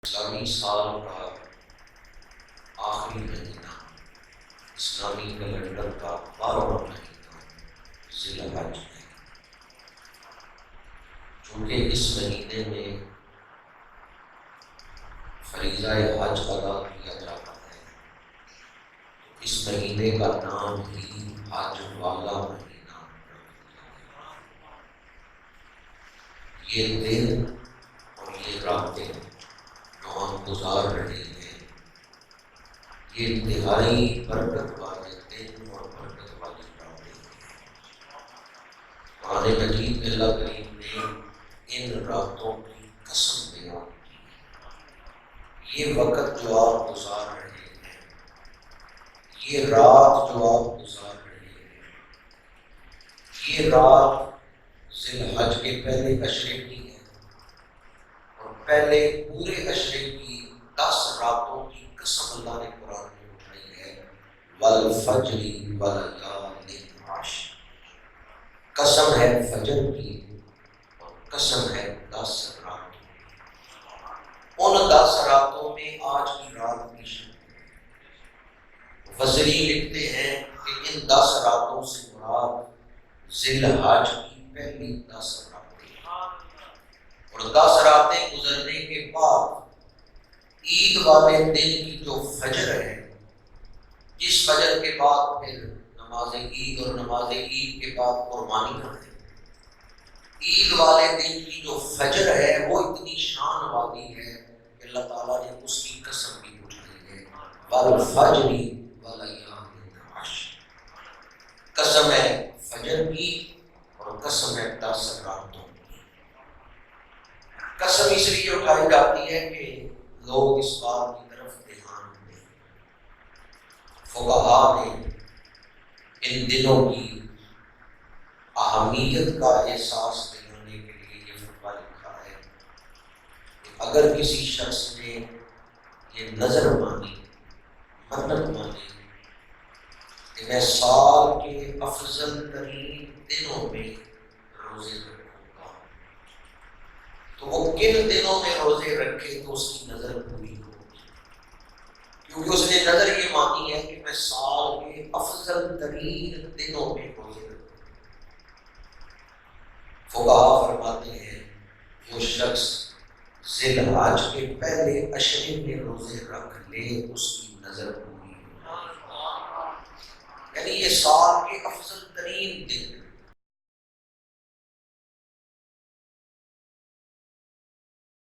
اسلامی سال کا آخری مہینہ، اسلامی کیلنڈر کا 12واں مہینہ ذی الحج ہے۔ چونکہ اس مہینے میں فریضہ حج ادا کیا جاتا ہے، اس مہینے کا نام ہی حج والا مہینہ رکھ دیا گیا۔ یہ دن اور یہ راتیں جو ہم گزار رہے ہیں، یہ انتہائی برکت والے دن اور برکت والی راتیں ہیں۔ قرآن مجید میں اللہ کریم نے ان راتوں کی قسم بیان کی۔ یہ وقت جو آپ گزار رہے ہیں، یہ رات جو آپ گزار رہے ہیں، یہ رات ذی الحج کے پہلے عشرے کی ہے، اور پہلے پورے عشرے کی 10 راتوں کی قسم اللہ نے قرآن میں اٹھائی ہے۔ والفجر وليال عشر، قسم ہے فجر کی اور قسم ہے 10 راتوں کی۔ ان 10 راتوں میں آج کی رات بھی شامل ہے۔ مفسرین لکھتے ہیں کہ ان 10 راتوں سے مراد ذی الحج کی پہلی 10 راتیں ہیں، اور 10 راتیں گزرنے کے بعد عید والے دن کی جو فجر ہے، جس فجر کے بعد پھر نماز عید اور نماز عید کے بعد قربانیاں ہیں، عید والے دن کی جو فجر ہے وہ اتنی شان والی ہے کہ اللہ تعالیٰ نے اس کی قسم بھی اٹھائی ہے۔ والفجر وليال عشر، قسم ہے فجر کی اور قسم ہے 10 راتوں کی۔ قسم اس لیے اٹھائی جاتی ہے کہ لوگ اس بات کی طرف دھیان دیں۔ فقہاء نے ان دنوں کی اہمیت کا احساس دلانے کے لیے یہ فتویٰ لکھا ہے کہ اگر کسی شخص نے یہ نظر مانی، منت مانی کہ میں سال کے افضل ترین دنوں میں روزے رکھوں گا، تو وہ کن دنوں میں روزے رکھے تو اس کی نظر پوری ہوگی، کیونکہ اس نے نظر یہ مانی ہے کہ میں سال کے افضل ترین دنوں میں روزے رکھوں گا۔ فقہاء فرماتے ہیں جو شخص ذی الحج کے پہلے عشرے میں روزے رکھ لے اس کی نظر پوری ہوگی، یعنی یہ سال کے افضل ترین دن